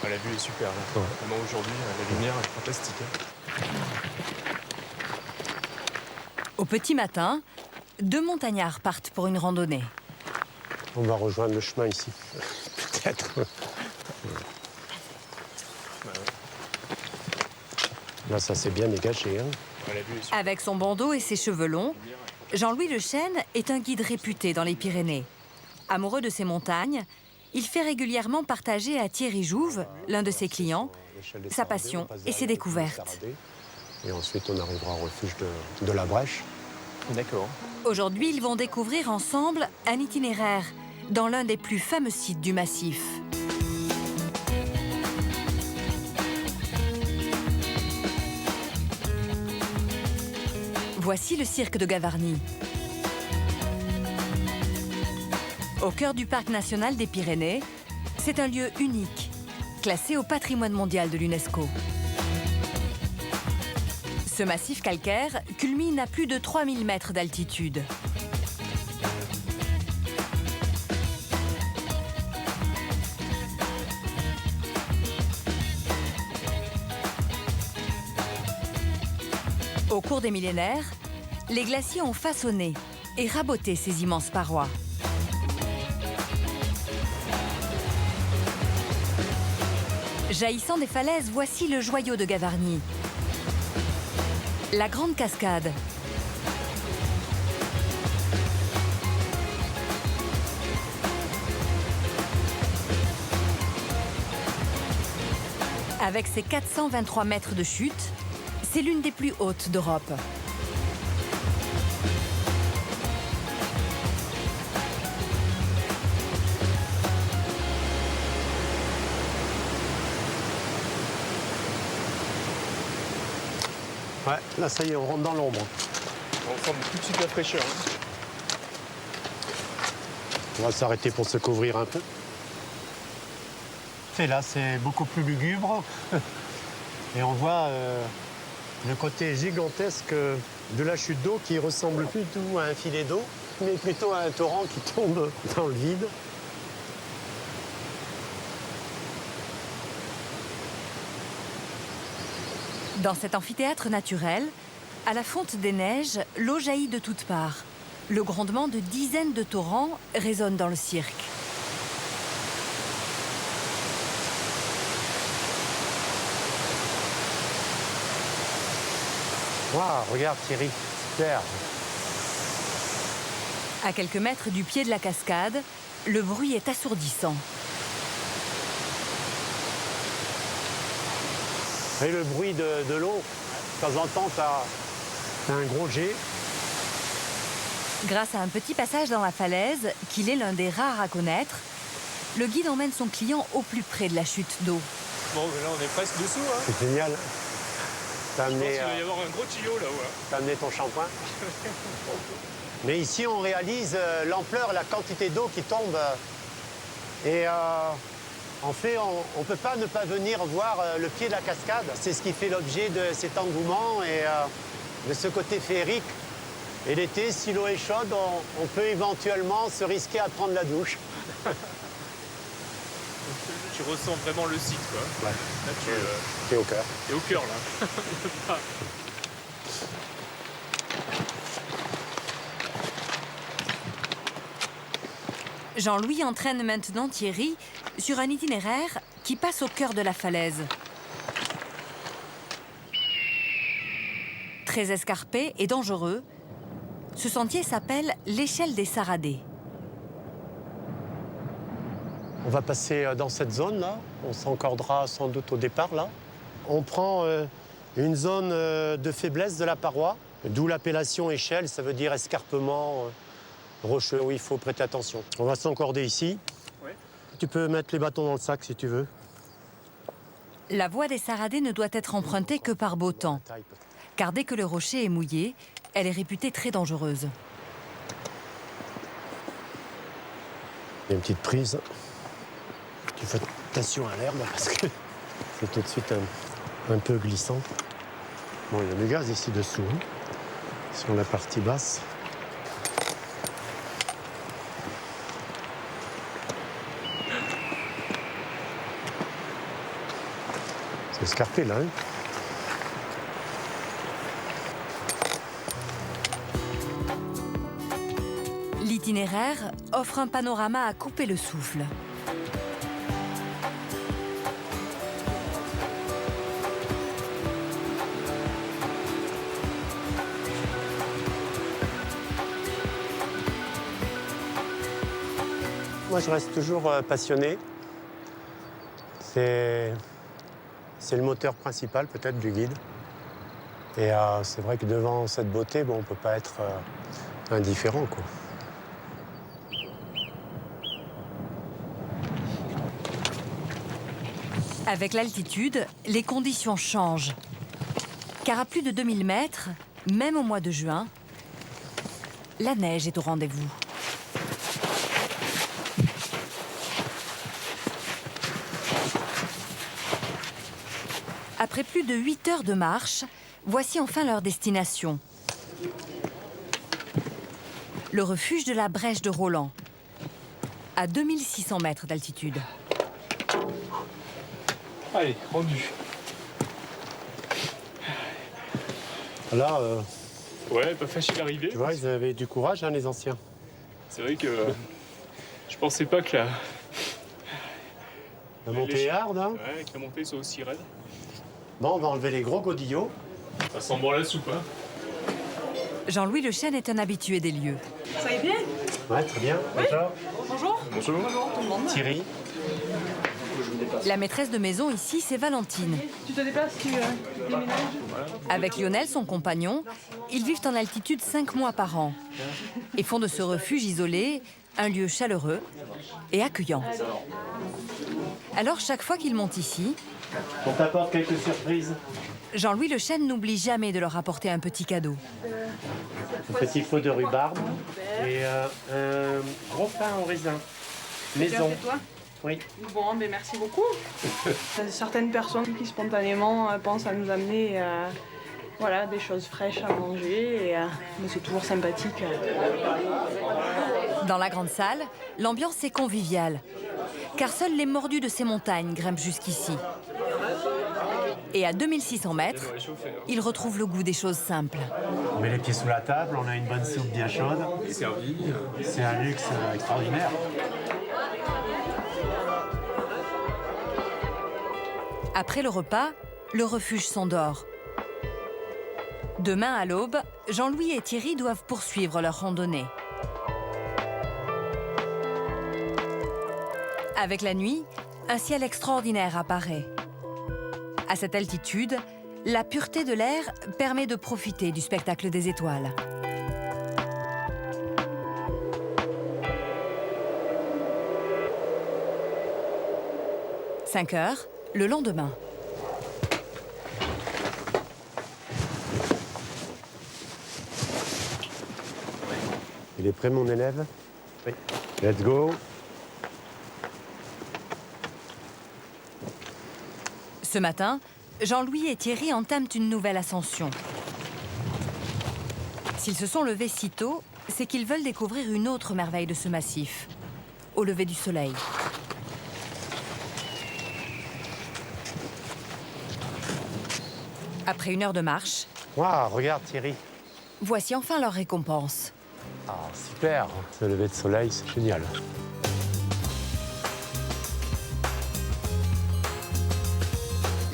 Ah, la vue est super. Là. Ouais. Vraiment aujourd'hui, la lumière est fantastique. Au petit matin, deux montagnards partent pour une randonnée. On va rejoindre le chemin ici, peut-être. Là, ça s'est bien dégagé. Hein. Ah, la vue est super. Avec son bandeau et ses cheveux longs, Jean-Louis Le Chêne est un guide réputé dans les Pyrénées. Amoureux de ces montagnes, il fait régulièrement partager à Thierry Jouve, l'un de ses clients, sa passion et ses découvertes. Et ensuite, on arrivera au refuge de la Brèche. D'accord. Aujourd'hui, ils vont découvrir ensemble un itinéraire dans l'un des plus fameux sites du massif. Voici le cirque de Gavarnie. Au cœur du parc national des Pyrénées, c'est un lieu unique, classé au patrimoine mondial de l'UNESCO. Ce massif calcaire culmine à plus de 3000 mètres d'altitude. Au cours des millénaires, les glaciers ont façonné et raboté ces immenses parois. Jaillissant des falaises, voici le joyau de Gavarnie. La Grande Cascade. Avec ses 423 mètres de chute, c'est l'une des plus hautes d'Europe. Ouais, là, ça y est, on rentre dans l'ombre. On sent tout de suite la fraîcheur. Hein. On va s'arrêter pour se couvrir un peu. Et là, c'est beaucoup plus lugubre. Et on voit le côté gigantesque de la chute d'eau qui ressemble plus du tout à un filet d'eau, mais plutôt à un torrent qui tombe dans le vide. Dans cet amphithéâtre naturel, à la fonte des neiges, l'eau jaillit de toutes parts. Le grondement de dizaines de torrents résonne dans le cirque. Waouh, regarde Thierry, super. À quelques mètres du pied de la cascade, le bruit est assourdissant. Et le bruit de l'eau, de temps en temps, t'as un gros jet. Grâce à un petit passage dans la falaise, qu'il est l'un des rares à connaître, le guide emmène son client au plus près de la chute d'eau. Bon, là, on est presque dessous. Hein. C'est génial. T'as Je pense amené, qu'il va y avoir un gros tuyau là-haut. Hein. t'as amené ton shampoing. Mais ici, on réalise l'ampleur, la quantité d'eau qui tombe. Et en fait, on ne peut pas ne pas venir voir le pied de la cascade. C'est ce qui fait l'objet de cet engouement et de ce côté féerique. Et l'été, si l'eau est chaude, on peut éventuellement se risquer à prendre la douche. Tu ressens vraiment le site, quoi. Ouais. Là, T'es au cœur. t'es au cœur, là. Jean-Louis entraîne maintenant Thierry sur un itinéraire qui passe au cœur de la falaise. Très escarpé et dangereux, ce sentier s'appelle l'échelle des Saradés. On va passer dans cette zone-là. On s'encordera sans doute au départ, là. On prend une zone de faiblesse de la paroi, d'où l'appellation échelle, ça veut dire escarpement rocheux, où il faut prêter attention. On va s'encorder ici. Ouais. Tu peux mettre les bâtons dans le sac si tu veux. La voie des Saradés ne doit être empruntée que par beau temps, car dès que le rocher est mouillé, elle est réputée très dangereuse. Il y a une petite prise. Tu fais attention à l'herbe parce que c'est tout de suite un peu glissant. Bon, il y a du gaz ici dessous, hein, sur la partie basse. C'est escarpé là, hein. L'itinéraire offre un panorama à couper le souffle. Moi, je reste toujours passionné. C'est le moteur principal, peut-être, du guide. Et c'est vrai que devant cette beauté, bon, on ne peut pas être indifférent, quoi. Avec l'altitude, les conditions changent. Car à plus de 2000 mètres, même au mois de juin, la neige est au rendez-vous. Après plus de 8 heures de marche, voici enfin leur destination. Le refuge de la Brèche de Rolland, à 2600 mètres d'altitude. Allez, rendu. Là, Ouais, pas facile à arriver. tu vois, ils avaient du courage, hein, les anciens. C'est vrai que je pensais pas que La montée est hard, hein. ouais, que la montée soit aussi raide. Bon, on va enlever les gros godillots. Ça sent bon la soupe, hein. Jean-Louis Le Chêne est un habitué des lieux. Ça va bien? Ouais, très bien. Bonjour. Bonjour. Bonjour. Bonjour tout le monde. Thierry. La maîtresse de maison ici, c'est Valentine. Tu te déplaces, tu déménages? Avec Lionel, son compagnon, ils vivent en altitude 5 mois par an et font de ce refuge isolé un lieu chaleureux et accueillant. Alors, chaque fois qu'ils montent ici, On t'apporte quelques surprises. Jean-Louis Le Chêne n'oublie jamais de leur apporter un petit cadeau. Un petit pot de rhubarbe et un gros pain au raisin. Maison. C'est toi? Oui. Bon, ben merci beaucoup. Il y a certaines personnes qui spontanément pensent à nous amener voilà, des choses fraîches à manger et mais c'est toujours sympathique. Dans la grande salle, l'ambiance est conviviale, car seuls les mordus de ces montagnes grimpent jusqu'ici. Et à 2600 mètres, ils retrouvent le goût des choses simples. On met les pieds sous la table, on a une bonne soupe bien chaude. Et servi. C'est un luxe extraordinaire. Après le repas, le refuge s'endort. Demain à l'aube, Jean-Louis et Thierry doivent poursuivre leur randonnée. Avec la nuit, un ciel extraordinaire apparaît. À cette altitude, la pureté de l'air permet de profiter du spectacle des étoiles. « 5 heures, le lendemain. Il est prêt, mon élève? Oui. Let's go. Ce matin, Jean-Louis et Thierry entament une nouvelle ascension. S'ils se sont levés si tôt, c'est qu'ils veulent découvrir une autre merveille de ce massif, au lever du soleil. Après 1 heure de marche, Waouh, regarde Thierry. voici enfin leur récompense. Ah, super. Ce lever de soleil, c'est génial.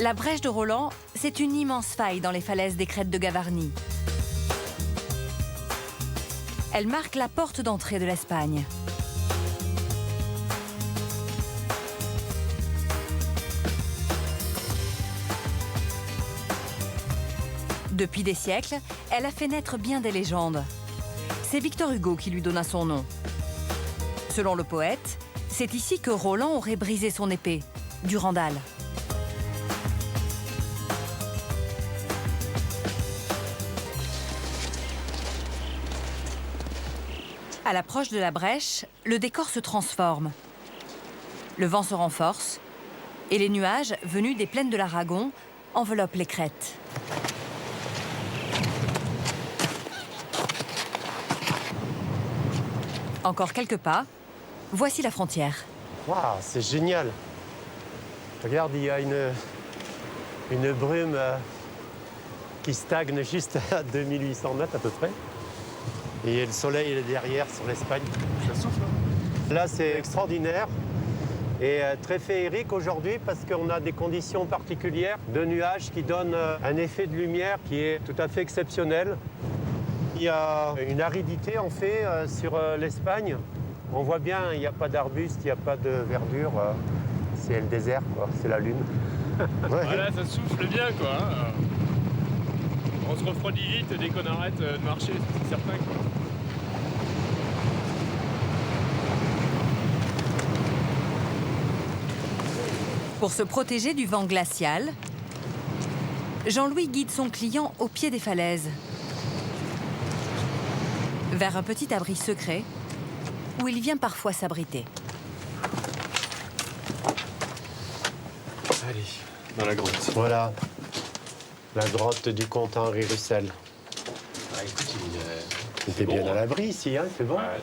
La Brèche de Rolland, c'est une immense faille dans les falaises des crêtes de Gavarnie. Elle marque la porte d'entrée de l'Espagne. Depuis des siècles, elle a fait naître bien des légendes. C'est Victor Hugo qui lui donna son nom. Selon le poète, c'est ici que Rolland aurait brisé son épée, Durandal. À l'approche de la brèche, le décor se transforme. Le vent se renforce et les nuages, venus des plaines de l'Aragon, enveloppent les crêtes. Encore quelques pas, voici la frontière. Waouh, c'est génial. Regarde, il y a Une brume qui stagne juste à 2800 mètres à peu près. Et le soleil est derrière sur l'Espagne. Ça souffle. Là, c'est extraordinaire et très féerique aujourd'hui parce qu'on a des conditions particulières de nuages qui donnent un effet de lumière qui est tout à fait exceptionnel. Il y a une aridité en fait sur l'Espagne. On voit bien, il n'y a pas d'arbustes, il n'y a pas de verdure. C'est le désert, quoi. C'est la lune. Ouais. Voilà, ça souffle bien, quoi. Hein. On se refroidit vite dès qu'on arrête de marcher, c'est certain, quoi. Pour se protéger du vent glacial, Jean-Louis guide son client au pied des falaises, vers un petit abri secret où il vient parfois s'abriter. Allez, dans la grotte. Voilà, la grotte du comte Henri Russell. Ah, écoute, C'était bien bon, à hein. l'abri ici, hein, c'est bon. Ouais.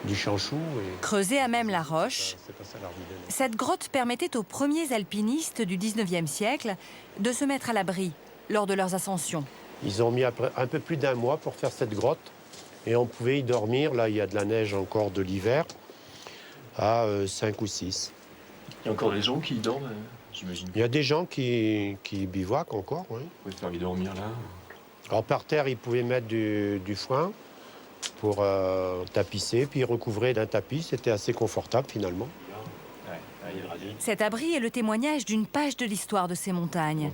Du chanchou et... Creusée à même la roche, C'est pas ça l'Ardiden. cette grotte permettait aux premiers alpinistes du 19e siècle de se mettre à l'abri lors de leurs ascensions. Ils ont mis un peu plus d'un mois pour faire cette grotte et on pouvait y dormir. Là, il y a de la neige encore de l'hiver à 5 ou 6. Il y a encore des gens qui y dorment, j'imagine. Il y a des gens qui bivouaquent encore, oui. Vous pouvez faire dormir là. Alors par terre, ils pouvaient mettre du foin pour tapisser, puis recouvrer d'un tapis. C'était assez confortable finalement. Cet abri est le témoignage d'une page de l'histoire de ces montagnes.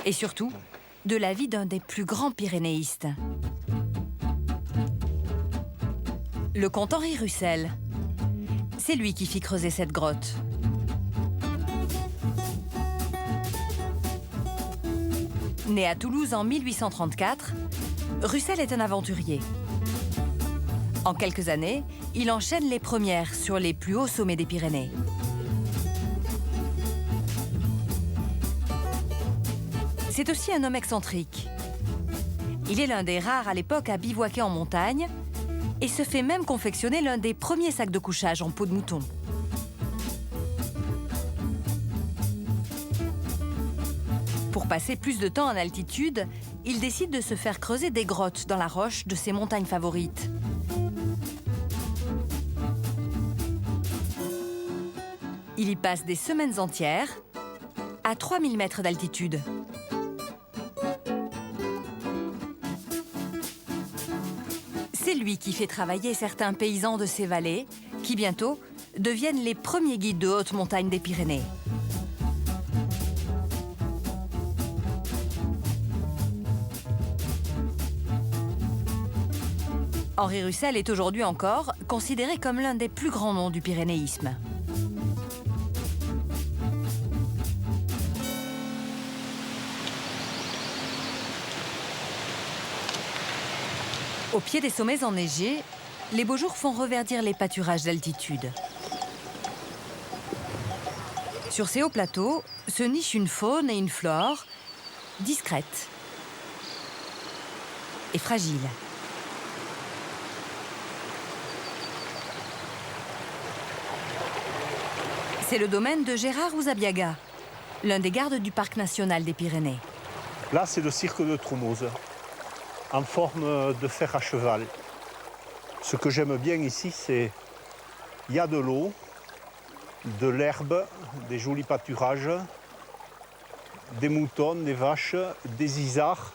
Et surtout, de la vie d'un des plus grands pyrénéistes. Le comte Henri Russell. C'est lui qui fit creuser cette grotte. Né à Toulouse en 1834, Russell est un aventurier. En quelques années, il enchaîne les premières sur les plus hauts sommets des Pyrénées. C'est aussi un homme excentrique. Il est l'un des rares à l'époque à bivouaquer en montagne et se fait même confectionner l'un des premiers sacs de couchage en peau de mouton. Pour passer plus de temps en altitude, il décide de se faire creuser des grottes dans la roche de ses montagnes favorites. Il y passe des semaines entières à 3000 mètres d'altitude. C'est lui qui fait travailler certains paysans de ces vallées, qui bientôt deviennent les premiers guides de haute montagne des Pyrénées. Henri Russell est aujourd'hui encore considéré comme l'un des plus grands noms du pyrénéisme. Au pied des sommets enneigés, les beaux jours font reverdir les pâturages d'altitude. Sur ces hauts plateaux se nichent une faune et une flore discrètes et fragiles. C'est le domaine de Gérard Ouzabiaga, l'un des gardes du parc national des Pyrénées. Là, c'est le cirque de Troumouze, en forme de fer à cheval. Ce que j'aime bien ici, c'est qu'il y a de l'eau, de l'herbe, des jolis pâturages, des moutons, des vaches, des isards,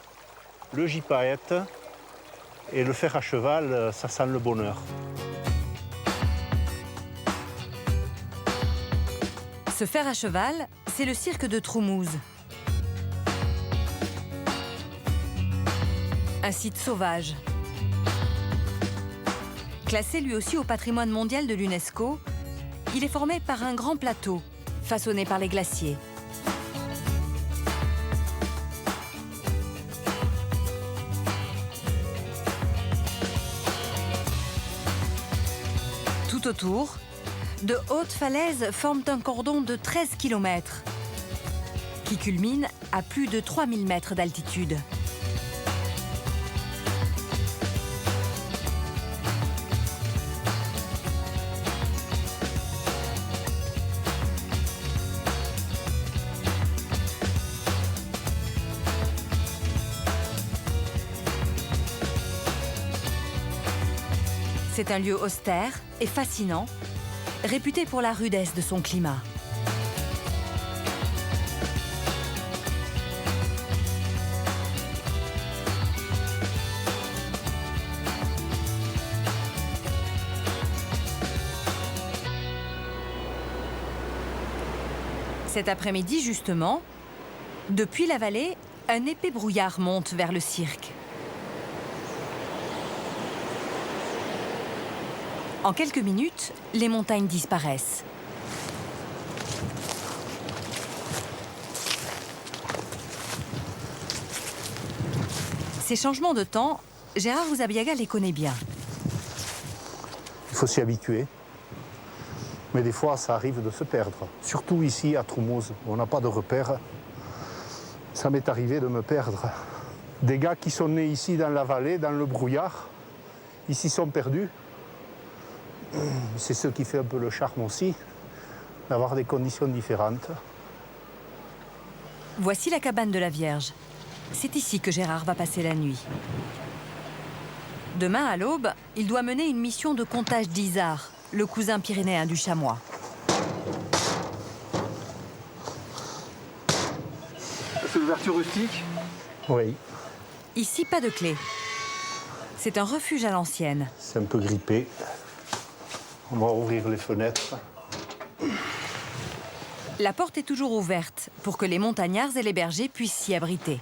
le gypaète et le fer à cheval, ça sent le bonheur. Ce fer à cheval, c'est le cirque de Troumouze. Un site sauvage. Classé lui aussi au patrimoine mondial de l'UNESCO, il est formé par un grand plateau, façonné par les glaciers. Tout autour, de hautes falaises forment un cordon de 13 km, qui culmine à plus de 3000 mètres d'altitude. C'est un lieu austère et fascinant, réputé pour la rudesse de son climat. Cet après-midi, justement, depuis la vallée, un épais brouillard monte vers le cirque. En quelques minutes, les montagnes disparaissent. Ces changements de temps, Gérard Usabiaga les connaît bien. Il faut s'y habituer. Mais des fois, ça arrive de se perdre. Surtout ici, à Trumos, où on n'a pas de repères. Ça m'est arrivé de me perdre. Des gars qui sont nés ici dans la vallée, dans le brouillard, ils s'y sont perdus. C'est ce qui fait un peu le charme aussi, d'avoir des conditions différentes. Voici la cabane de la Vierge. C'est ici que Gérard va passer la nuit. Demain, à l'aube, il doit mener une mission de comptage d'Isard, le cousin pyrénéen du chamois. C'est l'ouverture rustique? Oui, Ici, pas de clé. C'est un refuge à l'ancienne. c'est un peu grippé. On va ouvrir les fenêtres. La porte est toujours ouverte pour que les montagnards et les bergers puissent s'y abriter.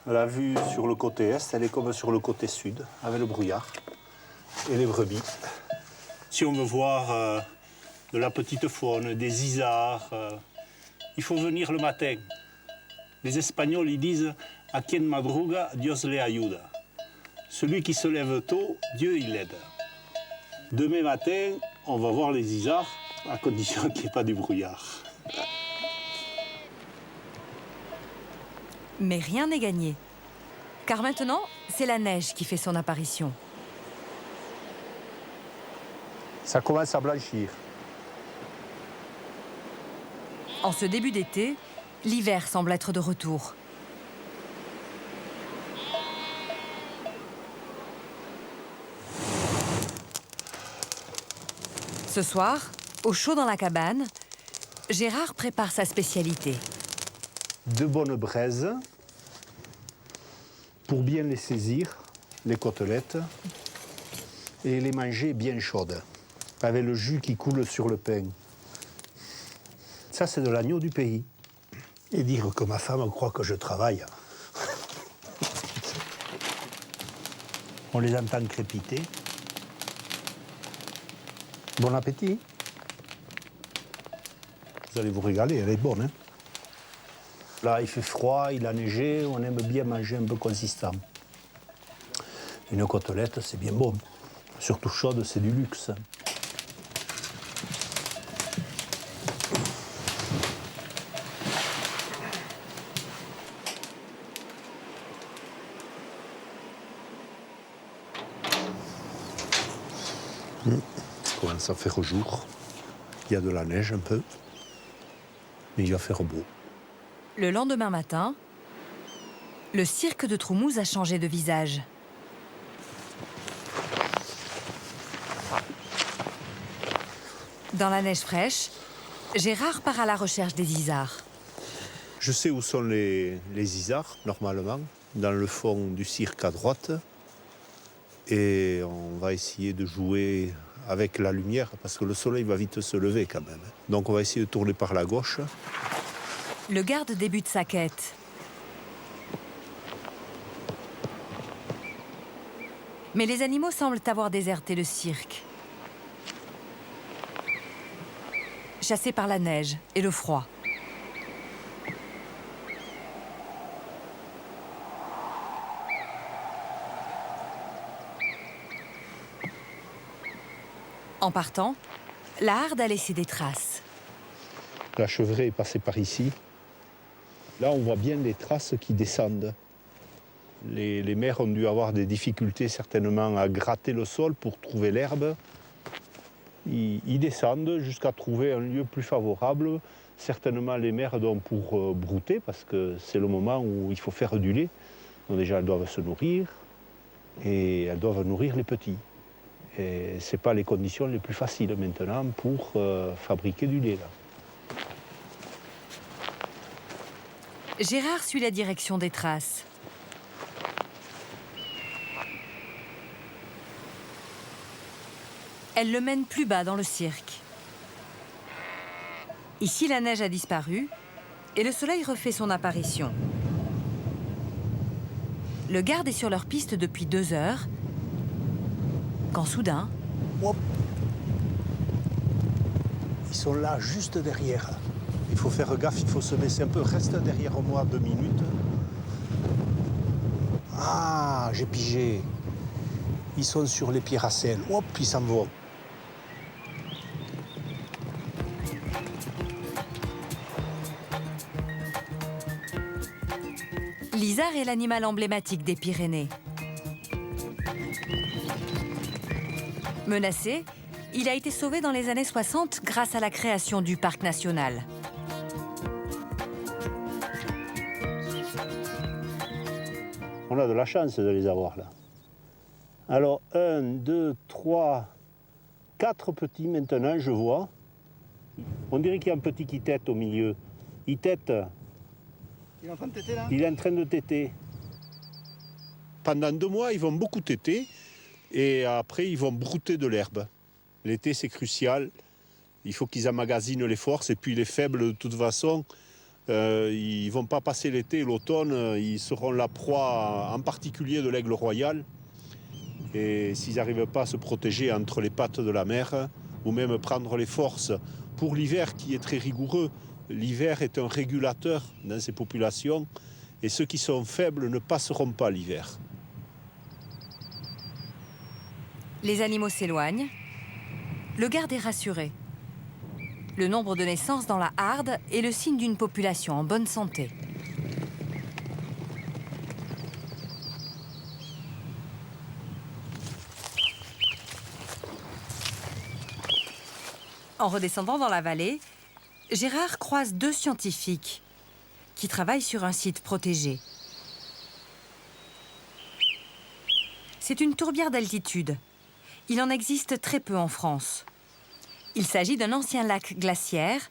La vue sur le côté est, elle est comme sur le côté sud, avec le brouillard et les brebis. Si on veut voir de la petite faune, des isards, il faut venir le matin. Les Espagnols, ils disent « A quien madruga, Dios le ayuda ». Celui qui se lève tôt, Dieu il l'aide. Demain matin, on va voir les isards, à condition qu'il n'y ait pas du brouillard. Mais rien n'est gagné. Car maintenant, c'est la neige qui fait son apparition. Ça commence à blanchir. En ce début d'été, l'hiver semble être de retour. Ce soir, au chaud dans la cabane, Gérard prépare sa spécialité. De bonnes braises pour bien les saisir, les côtelettes, et les manger bien chaudes, avec le jus qui coule sur le pain. Ça, c'est de l'agneau du pays. Et dire que ma femme croit que je travaille. On les entend crépiter. Bon appétit. Vous allez vous régaler, elle est bonne, hein? Là, il fait froid, il a neigé, on aime bien manger un peu consistant. Une côtelette, c'est bien bon. Surtout chaude, c'est du luxe. Il commence à faire jour. Il y a de la neige un peu, mais il va faire beau. Le lendemain matin, le cirque de Trumos a changé de visage. Dans la neige fraîche, Gérard part à la recherche des isards. Je sais où sont les isards, normalement, dans le fond du cirque à droite. Et on va essayer de jouer avec la lumière, parce que le soleil va vite se lever quand même. Donc on va essayer de tourner par la gauche. Le garde débute sa quête. Mais les animaux semblent avoir déserté le cirque. Chassés par la neige et le froid. En partant, la harde a laissé des traces. La chevrée est passée par ici. Là, on voit bien les traces qui descendent. Les mères ont dû avoir des difficultés certainement à gratter le sol pour trouver l'herbe. Ils descendent jusqu'à trouver un lieu plus favorable certainement les mères donc pour brouter, parce que c'est le moment où il faut faire du lait. Donc déjà, elles doivent se nourrir et elles doivent nourrir les petits. Et ce n'est pas les conditions les plus faciles maintenant pour fabriquer du lait, là. Gérard suit la direction des traces. Elle le mène plus bas dans le cirque. Ici, la neige a disparu et le soleil refait son apparition. Le garde est sur leur piste depuis 2 heures, quand soudain... Hop. Ils sont là, juste derrière. Il faut faire gaffe, il faut se baisser un peu. Reste derrière moi 2 minutes. Ah, j'ai pigé. Ils sont sur les pierracelles. Hop, ils s'en vont. L'isard est l'animal emblématique des Pyrénées. Menacé, il a été sauvé dans les années 60 grâce à la création du parc national. On a de la chance de les avoir là. Alors, 1, 2, 3, 4 petits maintenant, je vois. On dirait qu'il y a un petit qui tète au milieu. Il tète. Il est en train de téter là? Il est en train de téter. Pendant 2 mois, ils vont beaucoup téter et après, ils vont brouter de l'herbe. L'été, c'est crucial. Il faut qu'ils emmagasinent les forces et puis les faibles, de toute façon, ils ne vont pas passer l'été et l'automne. Ils seront la proie, en particulier de l'aigle royal. Et s'ils n'arrivent pas à se protéger entre les pattes de la mer ou même prendre les forces pour l'hiver qui est très rigoureux, l'hiver est un régulateur dans ces populations et ceux qui sont faibles ne passeront pas l'hiver. Les animaux s'éloignent. Le garde est rassuré. Le nombre de naissances dans la Harde est le signe d'une population en bonne santé. En redescendant dans la vallée, Gérard croise 2 scientifiques qui travaillent sur un site protégé. C'est une tourbière d'altitude. Il en existe très peu en France. Il s'agit d'un ancien lac glaciaire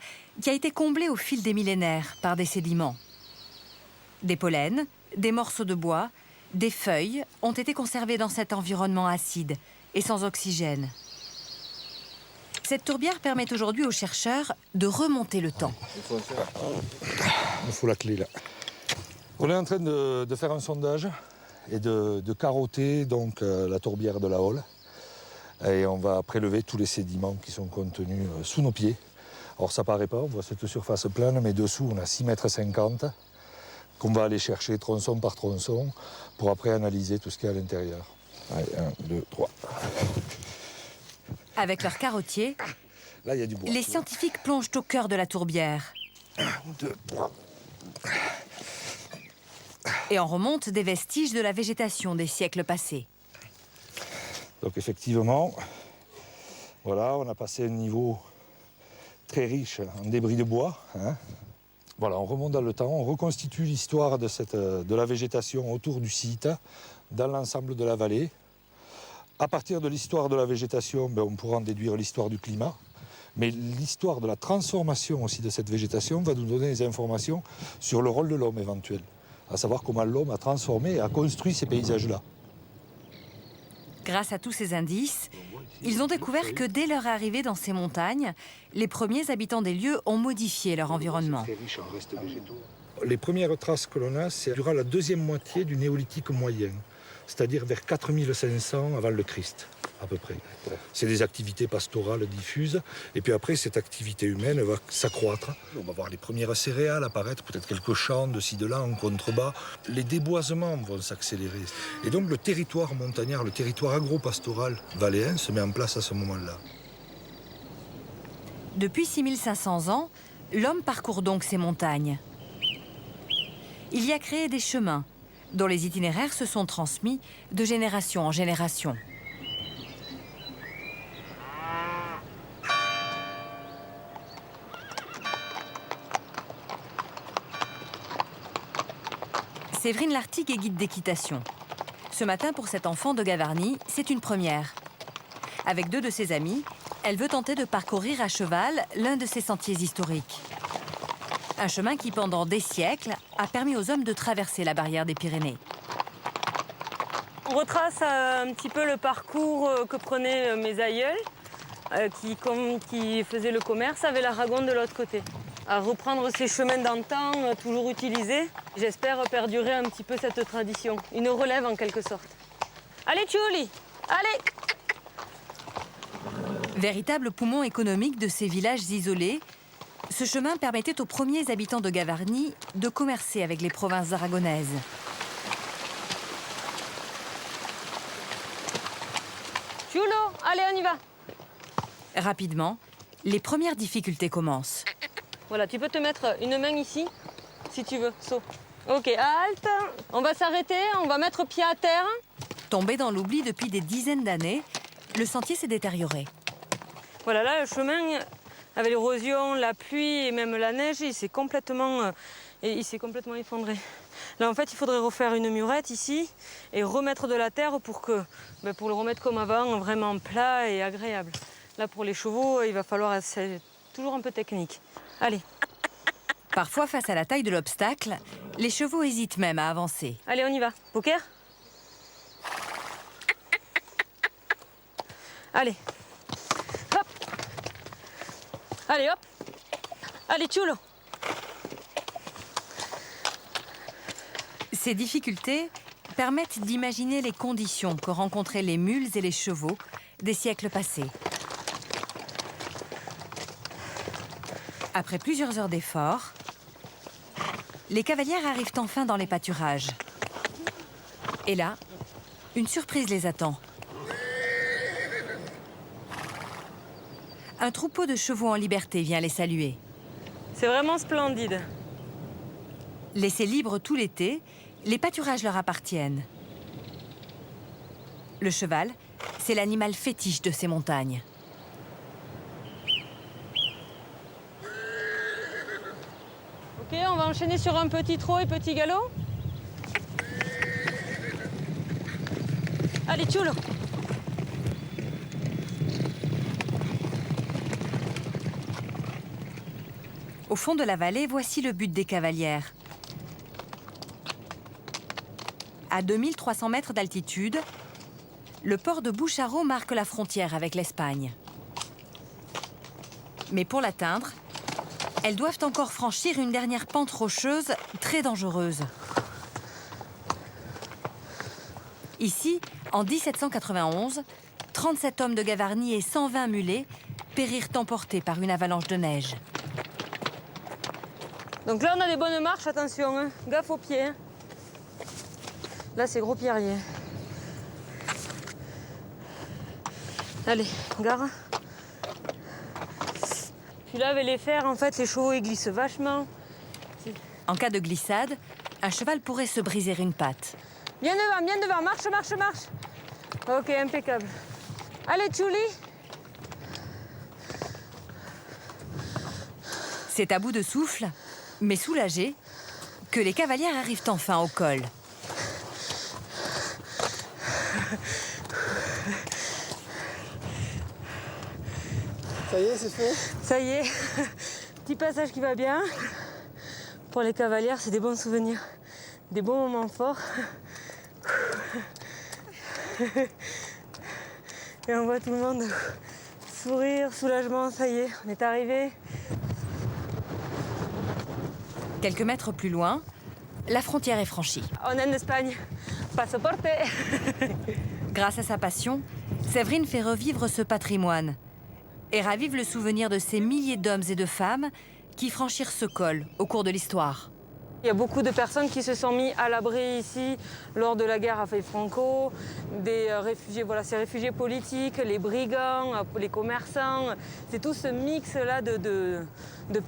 qui a été comblé au fil des millénaires par des sédiments. Des pollens, des morceaux de bois, des feuilles ont été conservés dans cet environnement acide et sans oxygène. Cette tourbière permet aujourd'hui aux chercheurs de remonter le temps. Il faut la clé là. On est en train de faire un sondage et de carotter donc, la tourbière de la Holle. Et on va prélever tous les sédiments qui sont contenus sous nos pieds. Alors ça paraît pas, on voit cette surface plane, mais dessous on a 6,50 m qu'on va aller chercher tronçon par tronçon pour après analyser tout ce qu'il y a à l'intérieur. Allez, 1, 2, 3. Avec leur carottier, là, il y a du bois. Les scientifiques plongent au cœur de la tourbière. 1, 2, 3. Et en remontent des vestiges de la végétation des siècles passés. Donc effectivement, voilà, on a passé un niveau très riche en débris de bois. Hein. Voilà, on remonte dans le temps, on reconstitue l'histoire de la végétation autour du site, dans l'ensemble de la vallée. À partir de l'histoire de la végétation, on pourra en déduire l'histoire du climat. Mais l'histoire de la transformation aussi de cette végétation va nous donner des informations sur le rôle de l'homme éventuel. À savoir comment l'homme a transformé et a construit ces paysages-là. Grâce à tous ces indices, ils ont découvert que dès leur arrivée dans ces montagnes, les premiers habitants des lieux ont modifié leur environnement. Les premières traces que l'on a, c'est durant la deuxième moitié du néolithique moyen, c'est-à-dire vers 4500 avant le Christ, à peu près. C'est des activités pastorales diffuses, et puis après, cette activité humaine va s'accroître. On va voir les premières céréales apparaître, peut-être quelques champs de ci, de là, en contrebas. Les déboisements vont s'accélérer. Et donc le territoire montagnard, le territoire agro-pastoral valéen se met en place à ce moment-là. Depuis 6500 ans, l'homme parcourt donc ces montagnes. Il y a créé des chemins, dont les itinéraires se sont transmis de génération en génération. Séverine Lartigue est guide d'équitation. Ce matin, pour cet enfant de Gavarnie, c'est une première. Avec 2 de ses amis, elle veut tenter de parcourir à cheval l'un de ces sentiers historiques. Un chemin qui, pendant des siècles, a permis aux hommes de traverser la barrière des Pyrénées. On retrace un petit peu le parcours que prenaient mes aïeuls, qui faisaient le commerce avec l'Aragon de l'autre côté. À reprendre ces chemins d'antan, toujours utilisés, j'espère perdurer un petit peu cette tradition, une relève en quelque sorte. Allez, Tchouli, allez! Véritable poumon économique de ces villages isolés, ce chemin permettait aux premiers habitants de Gavarnie de commercer avec les provinces aragonaises. Chulo, allez, on y va! Rapidement, les premières difficultés commencent. Voilà, tu peux te mettre une main ici, si tu veux, saut. Ok, halte, on va s'arrêter, on va mettre pied à terre. Tombé dans l'oubli depuis des dizaines d'années, le sentier s'est détérioré. Voilà, là, le chemin, avec l'érosion, la pluie et même la neige, il s'est complètement effondré. Là, en fait, il faudrait refaire une murette ici et remettre de la terre pour le remettre comme avant, vraiment plat et agréable. Là, pour les chevaux, il va falloir, c'est toujours un peu technique. Allez. Parfois, face à la taille de l'obstacle, les chevaux hésitent même à avancer. Allez, on y va. Poker. Allez. Hop. Allez, hop. Allez, chulo. Ces difficultés permettent d'imaginer les conditions que rencontraient les mules et les chevaux des siècles passés. Après plusieurs heures d'efforts, les cavalières arrivent enfin dans les pâturages. Et là, une surprise les attend. Un troupeau de chevaux en liberté vient les saluer. C'est vraiment splendide. Laissés libres tout l'été, les pâturages leur appartiennent. Le cheval, c'est l'animal fétiche de ces montagnes. Ok, on va enchaîner sur un petit trot et petit galop. Allez, chulo. Au fond de la vallée, voici le but des cavalières. À 2300 mètres d'altitude, le port de Boucharo marque la frontière avec l'Espagne. Mais pour l'atteindre, elles doivent encore franchir une dernière pente rocheuse très dangereuse. Ici, en 1791, 37 hommes de Gavarnie et 120 mulets périrent emportés par une avalanche de neige. Donc là, on a des bonnes marches, attention, hein. Gaffe aux pieds. Hein. Là, c'est gros pierrier. Allez, gare. Puis là, avec les fers, en fait, les chevaux, ils glissent vachement. En cas de glissade, un cheval pourrait se briser une patte. Bien devant, marche, marche, marche. Ok, impeccable. Allez, Tchouli. C'est à bout de souffle, mais soulagé, que les cavalières arrivent enfin au col. Ça y est, c'est fait? Ça y est, petit passage qui va bien. Pour les cavalières, c'est des bons souvenirs, des bons moments forts. Et on voit tout le monde sourire, soulagement, ça y est, on est arrivé. Quelques mètres plus loin, la frontière est franchie. On est en Espagne, pasaporte. Grâce à sa passion, Séverine fait revivre ce patrimoine et ravive le souvenir de ces milliers d'hommes et de femmes qui franchirent ce col au cours de l'histoire. Il y a beaucoup de personnes qui se sont mis à l'abri ici lors de la guerre avec Franco, des réfugiés, voilà, ces réfugiés politiques, les brigands, les commerçants. C'est tout ce mix-là de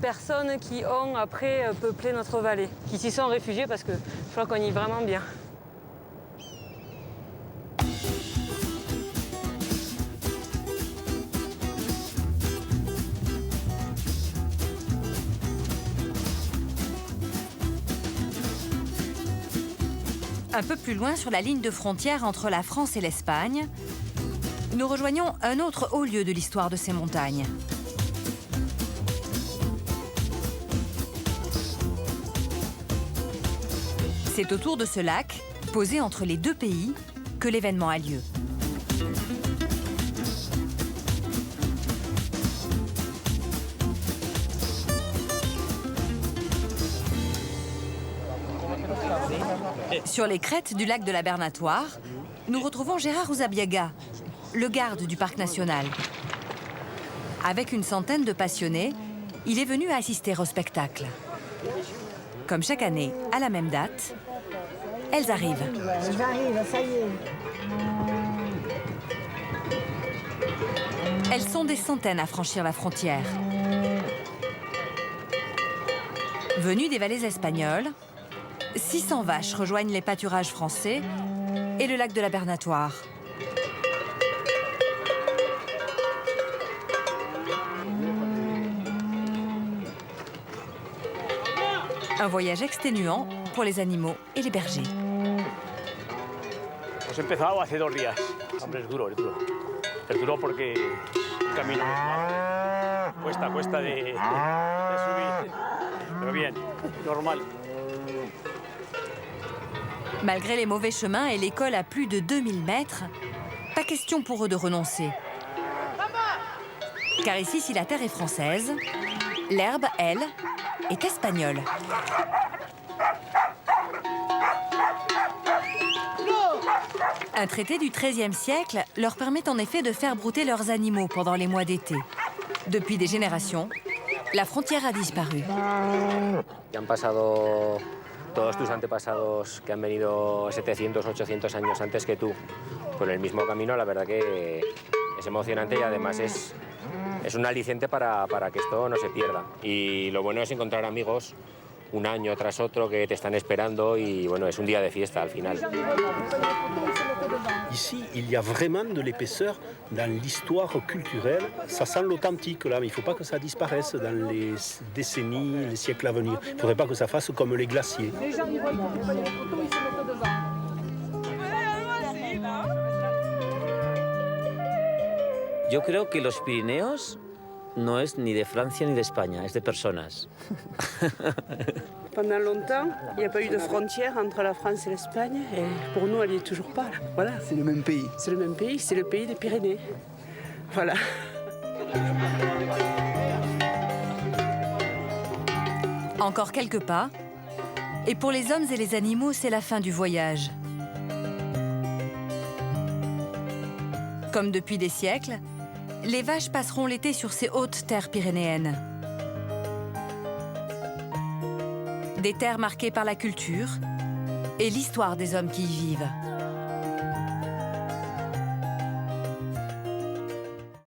personnes qui ont après peuplé notre vallée, qui s'y sont réfugiés parce que je crois qu'on y est vraiment bien. Un peu plus loin, sur la ligne de frontière entre la France et l'Espagne, nous rejoignons un autre haut lieu de l'histoire de ces montagnes. C'est autour de ce lac, posé entre les deux pays, que l'événement a lieu. Sur les crêtes du lac de la Bernatoire, nous retrouvons Gérard Uzabiaga, le garde du parc national. Avec une centaine de passionnés, il est venu assister au spectacle. Comme chaque année, à la même date, elles arrivent. J'arrive, ça y est. Elles sont des centaines à franchir la frontière. Venues des vallées espagnoles, 600 vaches rejoignent les pâturages français et le lac de la Bernatoire. Un voyage exténuant pour les animaux et les bergers. Hemos empezado hace 2 días. Hombre, es duro, es duro. Es duro porque el camino cuesta de subir. Pero bien, normal. Malgré les mauvais chemins et l'école à plus de 2000 mètres, pas question pour eux de renoncer. Car ici, si la terre est française, l'herbe, elle, est espagnole. Un traité du XIIIe siècle leur permet en effet de faire brouter leurs animaux pendant les mois d'été. Depuis des générations, la frontière a disparu. Han pasado todos tus antepasados que han venido 700, 800 años antes que tú por el mismo camino. La verdad que es emocionante y además es un aliciente para que esto no se pierda. Y lo bueno es encontrar amigos un año tras otro que te están esperando y bueno, es un día de fiesta al final. Ici, il y a vraiment de l'épaisseur dans l'histoire culturelle. Ça sent l'authentique là, mais il ne faut pas que ça disparaisse dans les décennies, les siècles à venir. Il ne faudrait pas que ça fasse comme les glaciers. Yo creo que los Pirineos no es ni de Francia ni de España, es de personas. Pendant longtemps, il n'y a pas eu de frontière entre la France et l'Espagne. Et pour nous, elle n'y est toujours pas. Là. Voilà. C'est le même pays. C'est le même pays, c'est le pays des Pyrénées. Voilà. Encore quelques pas, et pour les hommes et les animaux, c'est la fin du voyage. Comme depuis des siècles, les vaches passeront l'été sur ces hautes terres pyrénéennes. Des terres marquées par la culture et l'histoire des hommes qui y vivent.